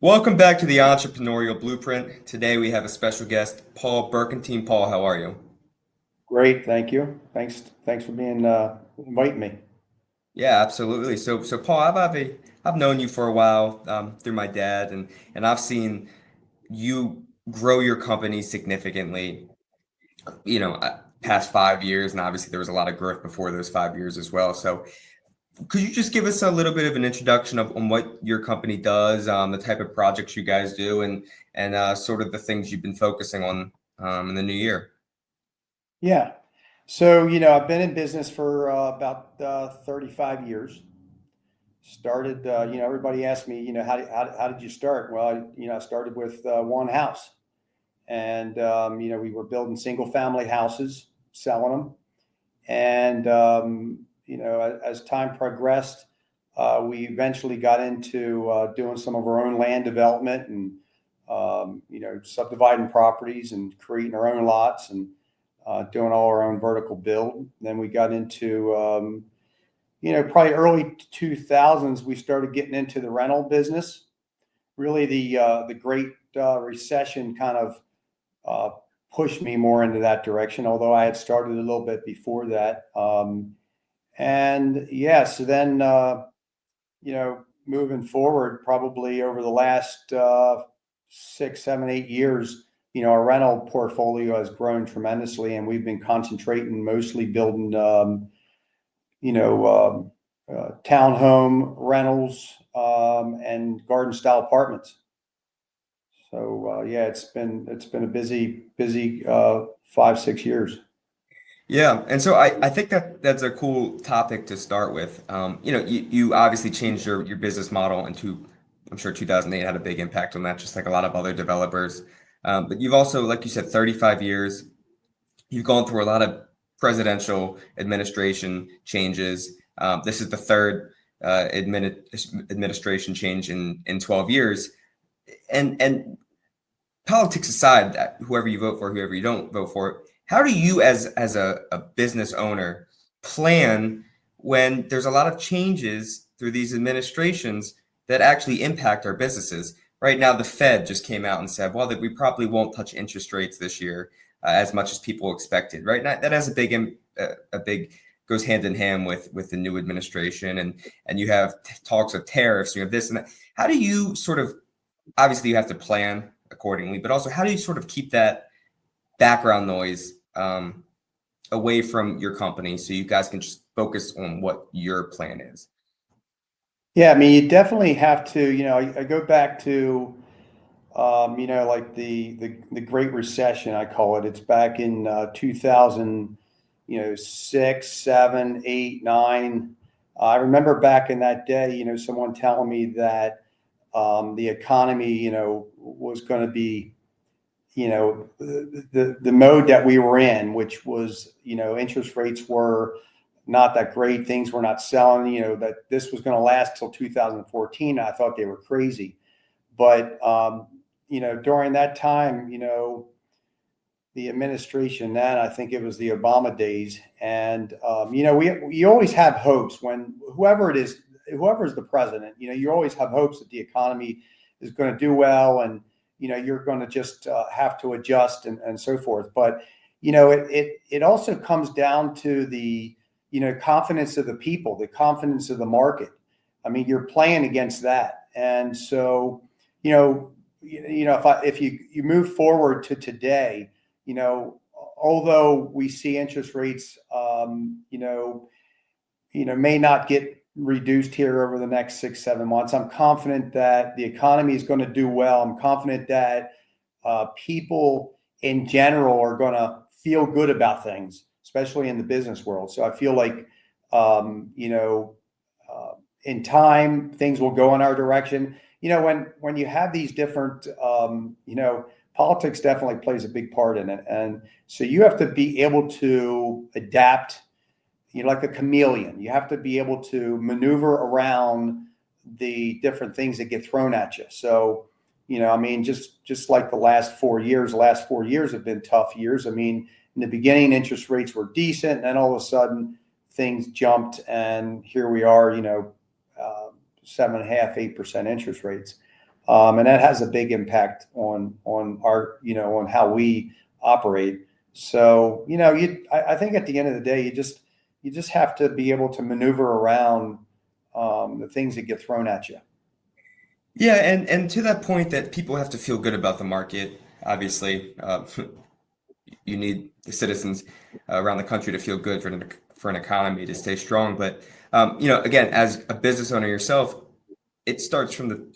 Welcome back to the Entrepreneurial Blueprint. Today we have a special guest, Paul Burkentine. Paul, how are you? Great, thank you. Thanks for being inviting me. Yeah, absolutely. So Paul, I've known you for a while through my dad, and I've seen you grow your company significantly. Past 5 years, and obviously there was a lot of growth before those 5 years as well. So could you just give us a little bit of an introduction on what your company does, the type of projects you guys do, and sort of the things you've been focusing on in the new year? Yeah. I've been in business for about 35 years. Started, everybody asked me, how did you start? Well, I started with one house, and we were building single family houses, selling them, and as time progressed, we eventually got into doing some of our own land development and subdividing properties and creating our own lots and doing all our own vertical build. Then we got into, probably early 2000s, we started getting into the rental business. Really, the Great Recession kind of pushed me more into that direction, although I had started a little bit before that. And yeah, so then, moving forward, probably over the last 6, 7, 8 years, our rental portfolio has grown tremendously, and we've been concentrating mostly building, townhome rentals and garden style apartments. So yeah, it's been a busy 5, 6 years. Yeah, and so I think that's a cool topic to start with. You obviously changed your business model into, I'm sure 2008 had a big impact on that, just like a lot of other developers. But you've also, like you said, 35 years. You've gone through a lot of presidential administration changes. This is the third administration change in 12 years. And politics aside, that whoever you vote for, whoever you don't vote for, how do you as a business owner plan when there's a lot of changes through these administrations that actually impact our businesses? Right now, the Fed just came out and said, well, that we probably won't touch interest rates this year as much as people expected. Right now, that has a big goes hand in hand with the new administration, and you have talks of tariffs, you have this and that. How do you sort of, obviously you have to plan accordingly, but also how do you sort of keep that background noise away from your company so you guys can just focus on what your plan is? Yeah, I mean, you definitely have to, I go back to, like the Great Recession, I call it. It's back in 2000, 6, 7, 8, 9. I remember back in that day, someone telling me that the economy, was going to be, the mode that we were in, which was, interest rates were not that great. Things were not selling, that this was going to last till 2014. I thought they were crazy. But, during that time, the administration then, I think it was the Obama days. And, we always have hopes when whoever's the president, you always have hopes that the economy is going to do well. And, you're going to just have to adjust and so forth. But, it also comes down to the, confidence of the people, the confidence of the market. I mean, you're playing against that. And so, if you move forward to today, although we see interest rates, may not get reduced here over the next 6, 7 months. I'm confident that the economy is going to do well. I'm confident that people in general are going to feel good about things, especially in the business world. So I feel like, in time, things will go in our direction. When you have these different, politics definitely plays a big part in it. And so you have to be able to adapt, like a chameleon. You have to be able to maneuver around the different things that get thrown at you. So, I mean, just like the last 4 years have been tough years. I mean, in the beginning, interest rates were decent, and then all of a sudden things jumped, and here we are, 7.5, 8% interest rates. And that has a big impact on our, on how we operate. So, I think at the end of the day, you just have to be able to maneuver around the things that get thrown at you. Yeah, and to that point that people have to feel good about the market, obviously, you need the citizens around the country to feel good for an economy to stay strong. But again, as a business owner yourself, it starts from the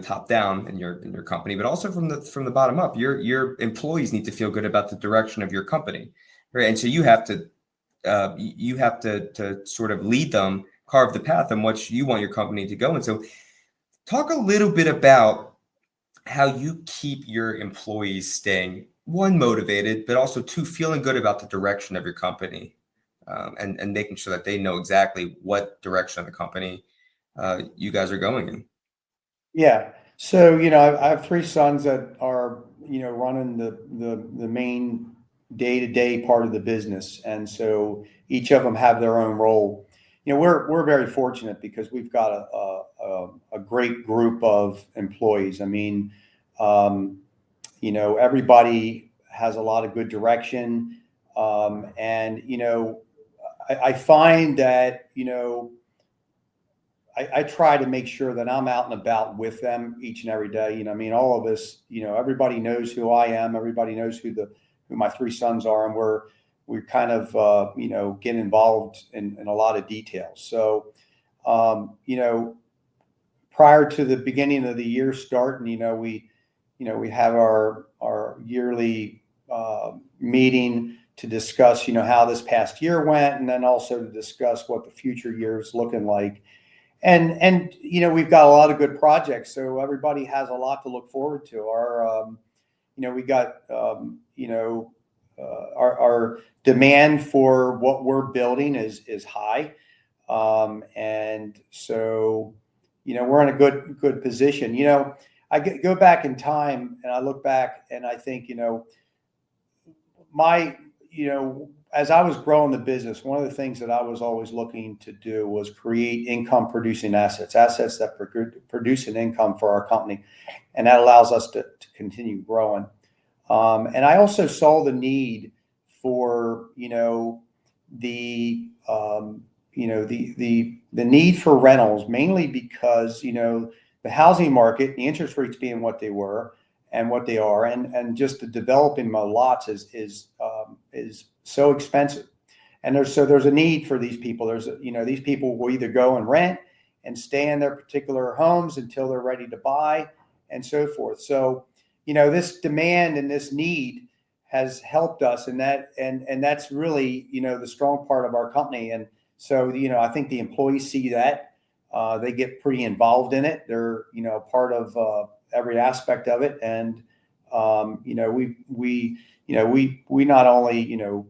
top down in your company, but also from the bottom up. Your employees need to feel good about the direction of your company, right? And so you have to sort of lead them, carve the path in which you want your company to go. And so, talk a little bit about how you keep your employees staying, one, motivated, but also two, feeling good about the direction of your company, and making sure that they know exactly what direction of the company you guys are going in. Yeah. So, I have three sons that are, running the main day-to-day part of the business. And so each of them have their own role. We're very fortunate because we've got a great group of employees. I mean, everybody has a lot of good direction. And, I find that, I try to make sure that I'm out and about with them each and every day. I mean, all of us, everybody knows who I am. Everybody knows who my three sons are, and we kind of, get involved in a lot of details. So, prior to the beginning of the year starting, we have our yearly meeting to discuss, how this past year went, and then also to discuss what the future year is looking like. And we've got a lot of good projects, so everybody has a lot to look forward to. We got our demand for what we're building is high, and so we're in a good position. I go back in time and I look back and I think my as I was growing the business, one of the things that I was always looking to do was create income producing assets that produce an income for our company. And that allows us to continue growing. And I also saw the need for, the, the need for rentals, mainly because, the housing market, the interest rates being what they were and what they are, and just the developing my lots is so expensive. And there's a need for these people. These people will either go and rent and stay in their particular homes until they're ready to buy, and so forth. So, this demand and this need has helped us, and that's really, the strong part of our company. And so, I think the employees see that. They get pretty involved in it. They're, part of every aspect of it. And, we not only,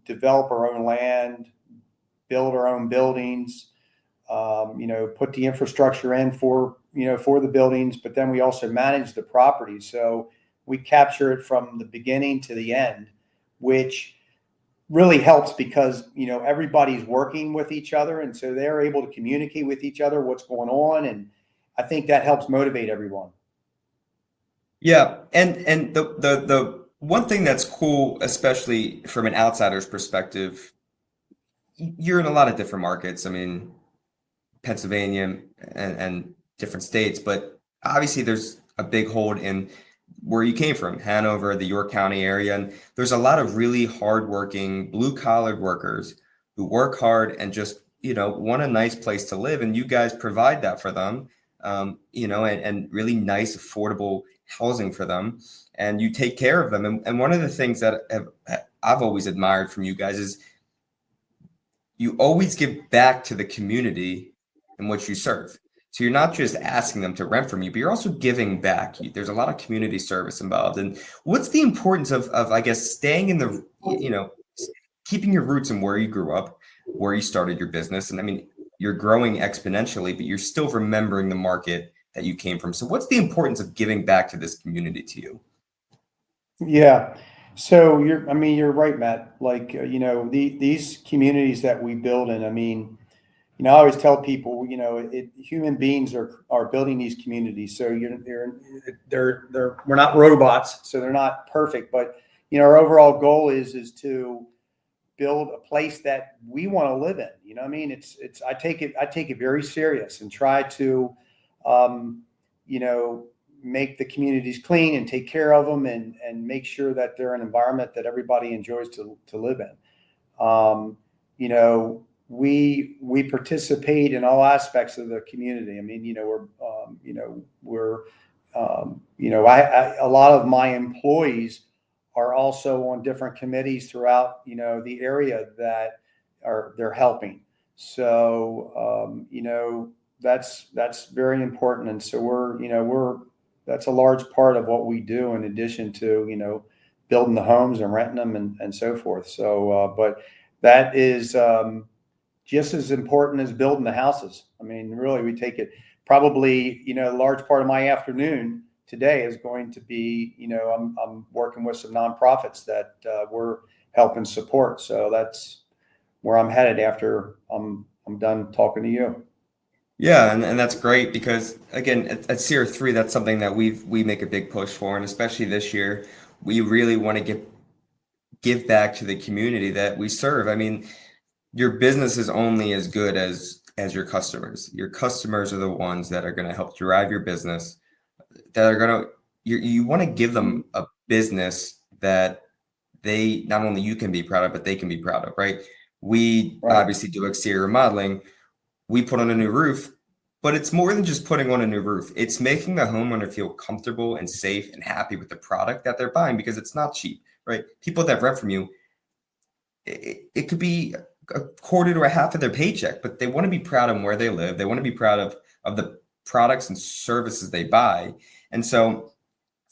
develop our own land, build our own buildings, put the infrastructure in for the buildings, but then we also manage the property. So we capture it from the beginning to the end, which really helps because, everybody's working with each other. And so they're able to communicate with each other what's going on. And I think that helps motivate everyone. Yeah, and the one thing that's cool, especially from an outsider's perspective, you're in a lot of different markets. I mean, Pennsylvania and different states, but obviously there's a big hold in where you came from, Hanover, the York County area, and there's a lot of really hardworking, blue-collar workers who work hard and just, want a nice place to live, and you guys provide that for them, and really nice, affordable housing for them, and you take care of them. And one of the things that I've always admired from you guys is you always give back to the community in which you serve. So you're not just asking them to rent from you, but you're also giving back. There's a lot of community service involved. And what's the importance of I guess, staying in keeping your roots in where you grew up, where you started your business? And I mean, you're growing exponentially, but you're still remembering the market that you came from. So what's the importance of giving back to this community to you? Yeah. So you're right, Matt. Like, these communities that we build in, I mean, I always tell people, human beings are building these communities. So we're not robots, so they're not perfect. But our overall goal is to build a place that we want to live in. I mean, I take it very serious and try to, um, you know, make the communities clean and take care of them and make sure that they're an environment that everybody enjoys to live in. You know, we participate in all aspects of the community. I mean, a lot of my employees are also on different committees throughout, the area that they're helping. So, that's very important. And so that's a large part of what we do in addition to, building the homes and renting them and so forth. So, but that is just as important as building the houses. I mean, really, we take it probably, a large part of my afternoon today is going to be, I'm working with some nonprofits that we're helping support. So that's where I'm headed after I'm done talking to you. Yeah, and that's great because again, at CR3, that's something that we make a big push for, and especially this year, we really want to give back to the community that we serve. I mean, your business is only as good as your customers. Your customers are the ones that are going to help drive your business, that are going to you want to give them a business that they not only you can be proud of, but they can be proud of, right? We Right. obviously do exterior remodeling. We put on a new roof, but it's more than just putting on a new roof. It's making the homeowner feel comfortable and safe and happy with the product that they're buying because it's not cheap, right? People that rent from you, it could be a quarter to a half of their paycheck, but they want to be proud of where they live. They want to be proud of the products and services they buy. And so,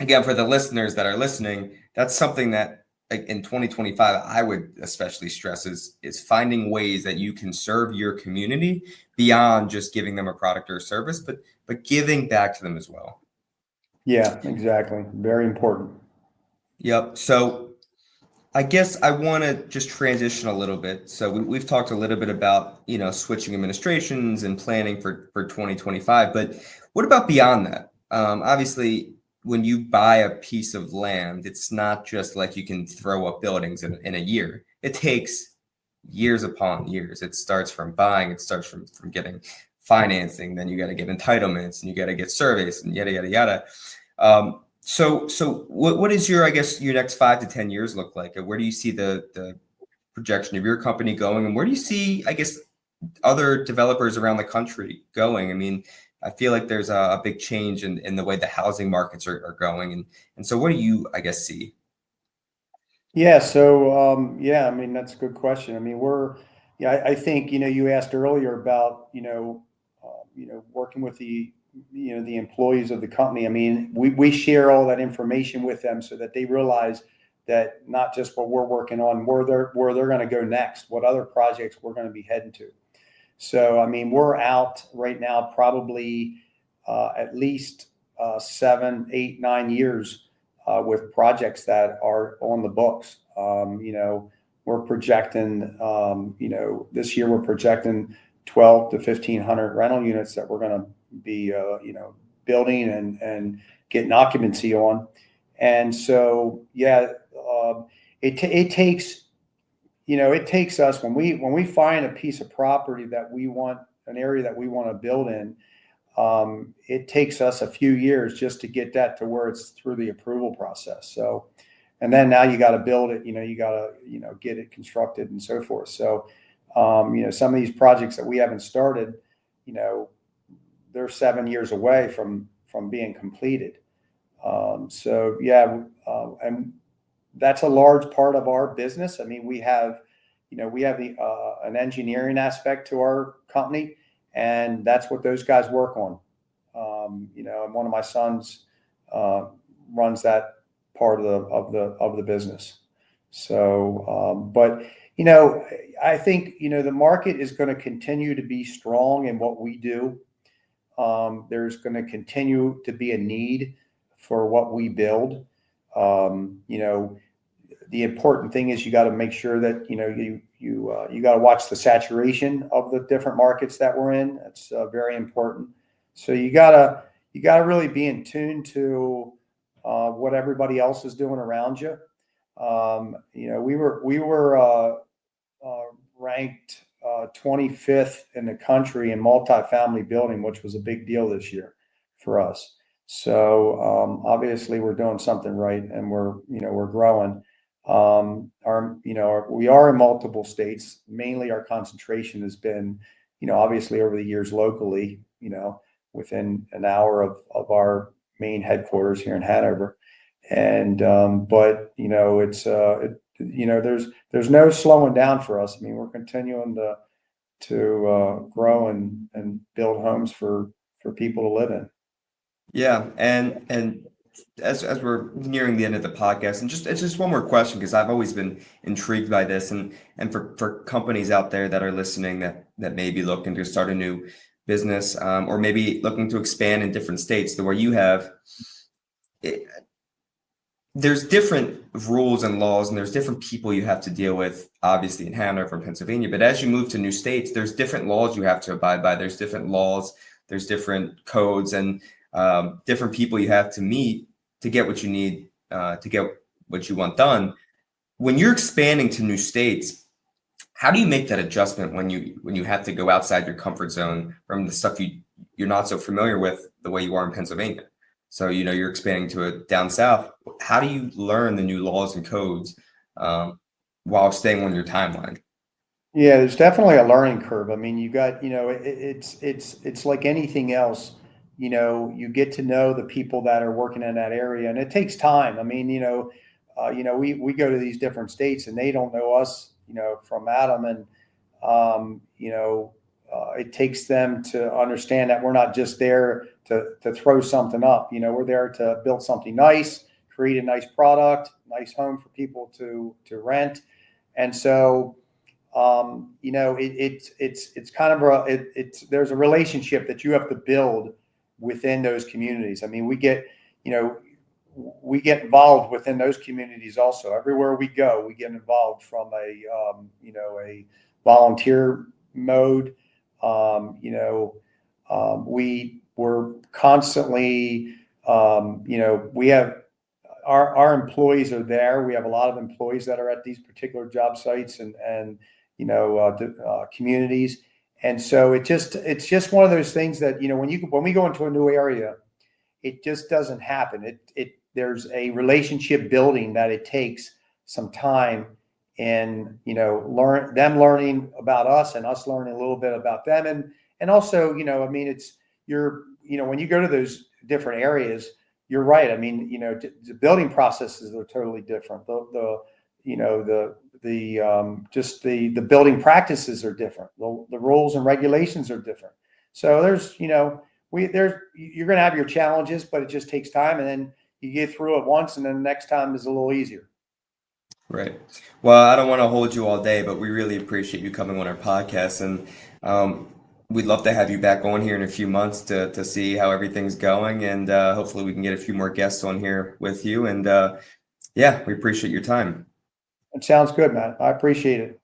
again, for the listeners that are listening, that's something that like, in 2025 I would especially stress is finding ways that you can serve your community beyond just giving them a product or a service, but giving back to them as well. Yeah, exactly. Very important. Yep. So I guess I want to just transition a little bit. So we've talked a little bit about, switching administrations and planning for 2025, but what about beyond that? Obviously, when you buy a piece of land, it's not just like you can throw up buildings in a year. It takes years upon years. It starts from buying, it starts from getting financing, then you got to get entitlements and you got to get surveys and yada, yada, yada. So what is your, I guess, your next 5 to 10 years look like? And where do you see the projection of your company going? And where do you see, I guess, other developers around the country going? I mean, I feel like there's a big change in the way the housing markets are going. And so what do you, I guess, see? Yeah. So, yeah, I mean, that's a good question. I mean, yeah, I think, you asked earlier about, working with the employees of the company. I mean, we share all that information with them so that they realize that not just what we're working on, where they're going to go next, what other projects we're going to be heading to. So, I mean, we're out right now, probably at least 7, 8, 9 years with projects that are on the books. We're projecting, this year we're projecting 12 to 1,500 rental units that we're going to be, building and getting occupancy on. And so, yeah, it takes, it takes us when we find a piece of property that we want, an area that we want to build in. It takes us a few years just to get that to where it's through the approval process. So, and then now you got to build it, you got to, get it constructed and so forth. So, some of these projects that we haven't started, they're 7 years away from being completed. So yeah, and that's a large part of our business. I mean, we have an engineering aspect to our company, and that's what those guys work on. And one of my sons runs that part of the business. So, but I think the market is going to continue to be strong in what we do. There's going to continue to be a need for what we build. the important thing is you got to make sure that, you got to watch the saturation of the different markets that we're in. That's very important. So you gotta really be in tune to what everybody else is doing around you. We were ranked 25th in the country in multifamily building, which was a big deal this year for us. So obviously we're doing something right, and we're growing. We are in multiple states. Mainly our concentration has been, obviously over the years locally, within an hour of our main headquarters here in Hanover. And but there's no slowing down for us. I mean, we're continuing to grow and build homes for people to live in. Yeah, and as we're nearing the end of the podcast, and just it's just one more question because I've always been intrigued by this, and for companies out there that are listening that may be looking to start a new business, or maybe looking to expand in different states, the where you have it, there's different rules and laws, and there's different people you have to deal with, obviously in Hanover and Pennsylvania. But as you move to new states, there's different laws you have to abide by. There's different laws, there's different codes, and different people you have to meet to get what you need, to get what you want done. When you're expanding to new states, how do you make that adjustment when you have to go outside your comfort zone from the stuff you're not so familiar with the way you are in Pennsylvania? So you're expanding to a down south. How do you learn the new laws and codes while staying on your timeline? Yeah, there's definitely a learning curve. I mean, you got, it's like anything else. You get to know the people that are working in that area, and it takes time. I mean, we go to these different states, and they don't know us, from Adam, and it takes them to understand that we're not just there to throw something up. We're there to build something nice, create a nice product, nice home for people to rent, and so. It's kind of there's a relationship that you have to build within those communities. I mean, we get involved within those communities also. Everywhere we go, we get involved from a volunteer mode. We're constantly, we have our employees are there. We have a lot of employees that are at these particular job sites and communities. And so it's just one of those things that, when we go into a new area, it just doesn't happen. There's a relationship building that it takes some time, and, learning about us and us learning a little bit about them. And also, I mean, when you go to those different areas, you're right. I mean, the building processes are totally different. Just the building practices are different. The rules and regulations are different. So you're going to have your challenges, but it just takes time, and then you get through it once, and then the next time is a little easier. Right. Well, I don't want to hold you all day, but we really appreciate you coming on our podcast, and we'd love to have you back on here in a few months to see how everything's going, and hopefully we can get a few more guests on here with you. And yeah, we appreciate your time. It sounds good, Matt. I appreciate it.